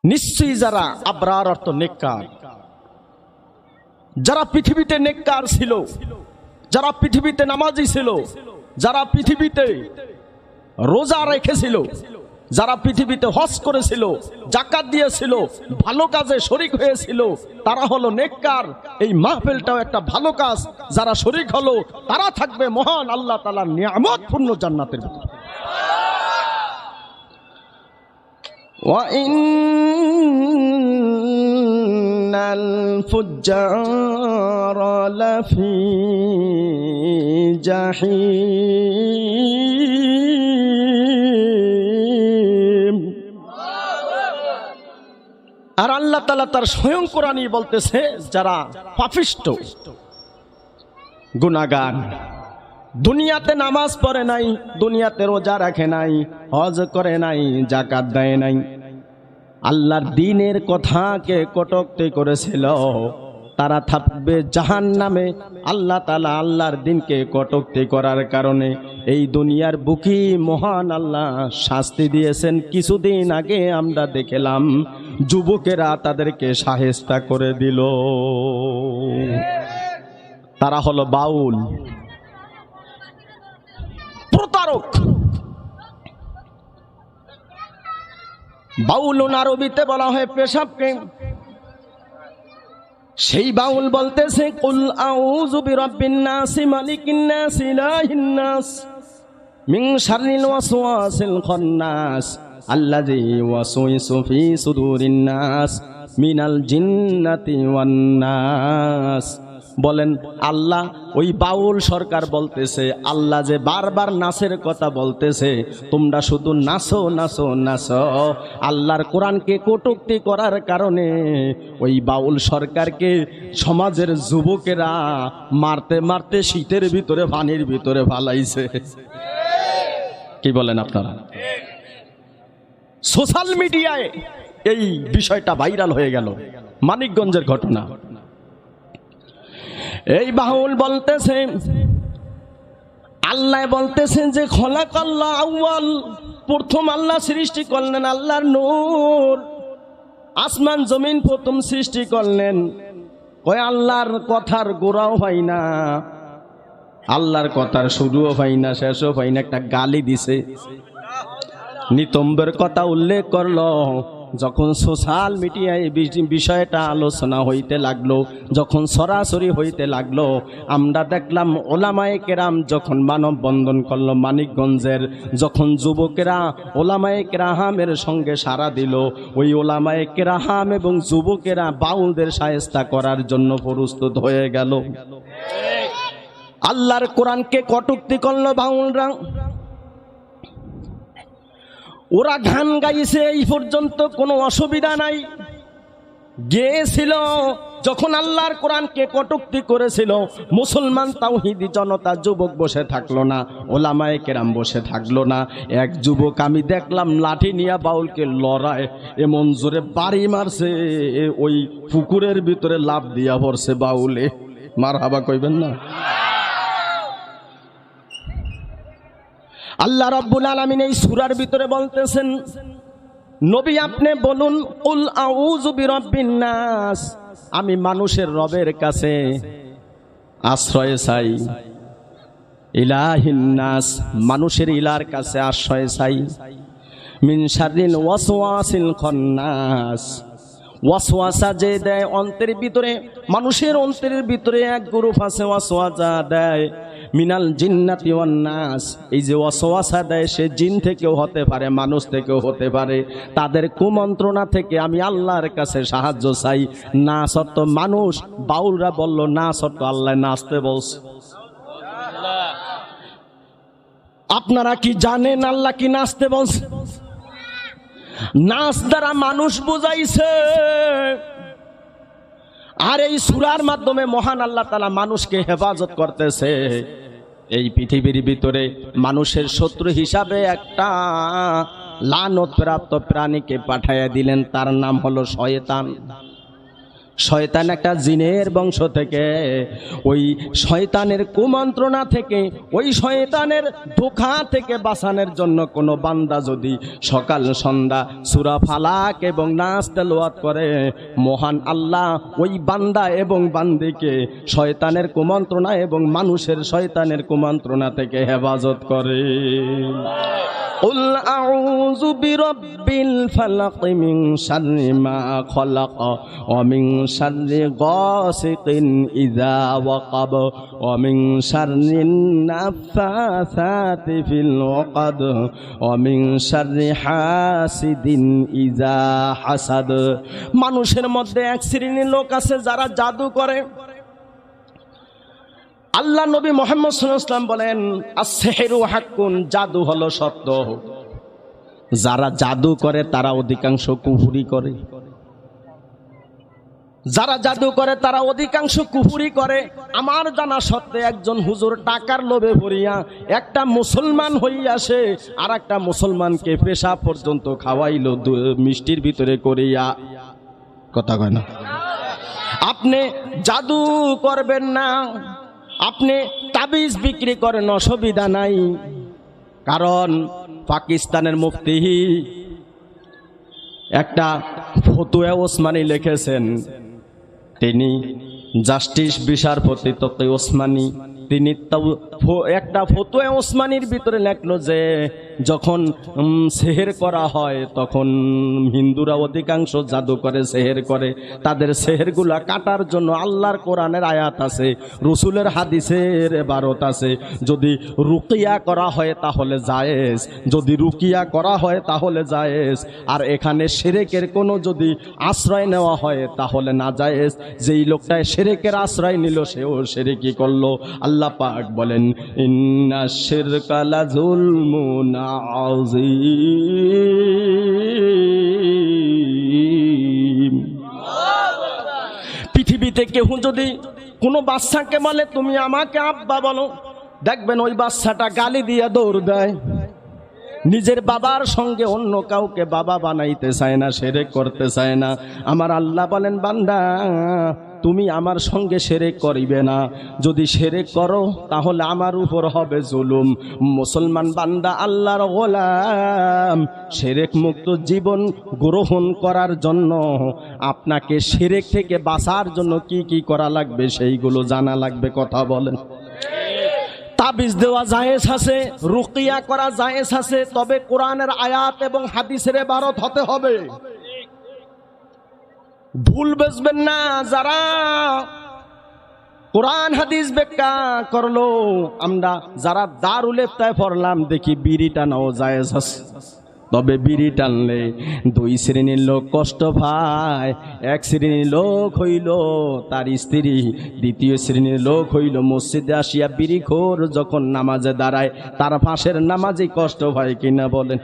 নিশ্চয়ই যারা আবরার অর্থ নেককার, যারা পৃথিবীতে নেককার ছিল, যারা পৃথিবীতে নামাজি ছিল, যারা পৃথিবীতে রোজা রেখেছিল, যারা পৃথিবীতে হজ করেছিল, যাকাত দিয়েছিল, ভালো কাজে শরীক হয়েছিল, তারা হলো নেককার। এই মাহফিলটাও একটা ভালো কাজ। যারা শরীক হলো তারা থাকবে মহান আল্লাহ তাআলার নিয়ামতপূর্ণ জান্নাতের ভিতরে। ওয়া ইন্নাল ফুজ্জারা লাফি জাহিম। আর আল্লাহ তাআলা তার স্বয়ং কোরআনই বলতেছে, যারা পাপিষ্ট গুনাহগার, দুনিয়াতে নামাজ পড়ে নাই, দুনিয়াতে রোজা রাখে নাই, হজ করে নাই, যাকাত দেয় নাই, আল্লাহর দ্বীনের কথাকে কটূক্তি করেছিল, তারা থাকবে জাহান্নামে। আল্লাহ তাআলা আল্লাহর দ্বীনকে কটূক্তি করার কারণে এই দুনিয়ার বুকে মহান আল্লাহ শাস্তি দিয়েছেন। কিছুদিন আগে আমরা দেখলাম যুবকেরা তাদেরকে শায়েস্তা করে দিল। তারা হলো বাউল, প্রতারক। বাউলুন আরবিতে বলা হয় পেশাবকে। সেই বাউল বলতেছে, কুল আউযু বিরাব্বিন নাস মালিকিন নাস ইলাহিন নাস মিন শাররিল ওয়াসওয়াসিল খান্নাস আল্লাযী ওয়াসওয়িসু ফি সুদুরিন নাস মিনাল জিন্নাতি ওয়ান নাস। বলেন আল্লাহ, ওই বাউল সরকার বলতেছে, আল্লাহ যে বারবার নাচের কথা বলতেছে, তোমরা শুধু নাচো নাচো নাচো। আল্লাহর কোরআনকে কটূক্তি করার কারণে ওই বাউল সরকারকে সমাজের যুবকেরা মারতে মারতে শীতের ভিতরে পানির ভিতরে ফালাইছে। কি বলেন আপনারা? সোশ্যাল মিডিয়ায় এই বিষয়টা ভাইরাল হয়ে গেল, মানিকগঞ্জের ঘটনা। এই বাউল বলতেছে, আল্লাহ বলতেছেন যে খলাকাল্লাহ আউয়াল, প্রথম আল্লাহ সৃষ্টি করলেন আল্লাহর নূর, আসমান জমিন প্রথম সৃষ্টি করলেন। কয় আল্লাহর কথার গোড়াও হয় না, আল্লাহর কথার শুরুও হয় না, শেষও হয় না। একটা গালি দিছে, নিতম্বের কথা উল্লেখ করলো। যখন সোশ্যাল মিডিয়ায় বিষয়টা আলোচনা হইতে লাগলো, যখন সরাসরি হইতে লাগলো, আমরা দেখলাম ওলামায়ে কেরাম যখন মানববন্ধন করলো মানিকগঞ্জের, যখন যুবকেরা ওলামায়ে কেরামের সঙ্গে সাড়া দিল, ওই ওলামায়ে কেরাম এবং যুবকেরা বাউলদের শায়েস্তা করার জন্য প্রস্তুত হয়ে গেল। আল্লাহর কোরআনকে কটূক্তি করলো বাউলরা। ওরা গান গাইছে, এই পর্যন্ত কোনো অসুবিধা নাই। গেয়েছিল, যখন আল্লাহর কোরআনকে কটূক্তি করেছিল, মুসলমান তাওহীদি জনতা যুবক বসে থাকলো না, ওলামায়ে কেরাম বসে থাকলো না। এক যুবক আমি দেখলাম লাঠি নিয়ে বাউলকে লড়ায় এমন জোরে বাড়ি মারছে, ওই পুকুরের ভিতরে লাফ দিয়া পড়ছে বাউলে। মারহাবা কইবেন না? আল্লাহ রাব্বুল আলামিন এই সূরার ভিতরে বলতেছেন, নবী আপনি বলুন, কুল আউযু বিরাব্বিন নাস, আমি মানুষের রবের কাছে আশ্রয় চাই। ইলাহিন নাস, মানুষের ইলার কাছে আশ্রয় চাই। মিন শাররিল ওয়াসওয়াসিল খান্নাস, ওয়াসওয়াসা যে দেয় অন্তরের ভিতরে, মানুষের অন্তরের ভিতরে এক গ্রুপ আছে ওয়াসওয়াসা দেয়, মিনাল জিন্নাতি ওয়ান নাস। এই যে ওয়াসওয়াসা দেয় সে জিন থেকেও হতে পারে, মানুষ থেকেও হতে পারে। তাদের কুমন্ত্রণা থেকে আমি আল্লাহর কাছে সাহায্য চাই। না সত্য মানুষ, বাউলরা বলল না সত্য আল্লাহ নাচতে বলছে। আপনারা কি জানেন আল্লাহ কি নাচতে বলছে? নাচ দ্বারা মানুষ বুঝাইছে। আর এই সূরার মাধ্যমে মহান আল্লাহ তাআলা মানুষকে হেফাজত করতেছে। এই পৃথিবীর ভিতরে মানুষের শত্রু হিসাবে একটা লানত প্রাপ্ত প্রাণীকে পাঠাইয়া দিলেন, তার নাম হলো শয়তান। শয়তান একটা জিনের বংশ থেকে, ওই শয়তানের কুমন্ত্রণা থেকে, ওই শয়তানের ধোঁকা থেকে বাঁচানোর জন্য কোনো বান্দা যদি সকাল সন্ধ্যা সূরা ফালাক এবং নাস তেলাওয়াত করে, মহান আল্লাহ ওই বান্দা এবং বান্দিকে শয়তানের কুমন্ত্রণা এবং মানুষের শয়তানের কুমন্ত্রণা থেকে হেফাজত করে। قل أعوذ برب الفلق من شر ما خلق ومن شر غاسق إذا وقب ومن شر النفاثات في العقد ومن شر حاسد إذا حسد। মানুষের মধ্যে এক শ্রেণীর লোক আছে যারা জাদু করে। আল্লাহ নবী মুহাম্মদ সাল্লাল্লাহু আলাইহি ওয়াসাল্লাম বলেন, আস-সিহরু হাক্কুন, জাদু হলো সত্য। যারা জাদু করে তারা অধিকাংশ কুফরি করে। যারা জাদু করে তারা অধিকাংশ কুফরি করে। আমার জানা সত্ত্বে একজন হুজুর টাকার লোভে পড়িয়া একটা মুসলমান হইয়াছে, আর একটা মুসলমানকে পেশা পর্যন্ত খাওয়াইল মিষ্টির ভিতরে করিয়া। কথা কয় না? আপনি জাদু করবেন না, আপনি তাবিজ বিক্রি করেন, অসুবিধা নাই। কারণ পাকিস্তানের মুফতি একটা ফতোয়া ওসমানী লিখেছেন, তিনি জাস্টিস বিচারপতি তকি ওসমানী, তিনি একটা ফতোয়া ওসমানীর ভিতরে লেখলো যে যখন সেহের করা হয় তখন হিন্দুরা অধিকাংশ জাদু করে, সেহের করে। তাদের সেহেরগুলা কাটার জন্য আল্লাহর কোরআনের আয়াত আছে, রসুলের হাদিসের ইবারত আছে। যদি রুকিয়া করা হয় তাহলে জায়েজ, যদি রুকিয়া করা হয় তাহলে জায়েজ। আর এখানে শিরকের কোনো যদি আশ্রয় নেওয়া হয় তাহলে না জায়েজ। যেই লোকটায় শিরকের আশ্রয় নিল সেও শিরকি করলো। আল্লাহ পাক বলেন, ইন্না শিরকা লাযুলমুন আযীম। পৃথিবীতে কেউ যদি কোনো বাচ্চাকে বলে তুমি আমাকে আব্বা বলো, দেখবেন ওই বাচ্চাটা গালি দিয়ে দৌড় দেয়। নিজের বাবার সঙ্গে অন্য কাউকে বাবা বানাইতে চায় না, শিরক করতে চায় না। আমার আল্লাহ বলেন, বান্দা তুমি আমার সঙ্গে শিরক করিবে না। যদি শিরক করো তাহলে আমার উপর হবে জুলুম। মুসলমান বান্দা আল্লাহর গোলাম, শিরক মুক্ত জীবন গ্রহণ করার জন্য আপনাকে শিরক থেকে বাঁচার জন্য কি কি করা লাগবে সেইগুলো জানা লাগবে। কথা বলেন। তাবিজ দেওয়া জায়েজ আছে, রুকিয়া করা জায়েজ আছে, তবে কোরআনের আয়াত এবং হাদিসের ইবারত হতে হবে। ভুল বুঝবেন না। যারা কোরআন হাদিস ব্যাখ্যা করলো, আমরা যারা দারুল ইফতায় পড়লাম দেখি বিড়ি টানাও জায়েজ আছে, তবে বিড়ি টানলে দুই শ্রেণীর লোক কষ্ট পায়। এক শ্রেণীর লোক হইল তার স্ত্রী, দ্বিতীয় শ্রেণীর লোক হইল মসজিদে আসিয়া বিড়িখোর যখন নামাজে দাঁড়ায় তার পাশের নামাজে কষ্ট হয় কিনা বলেন?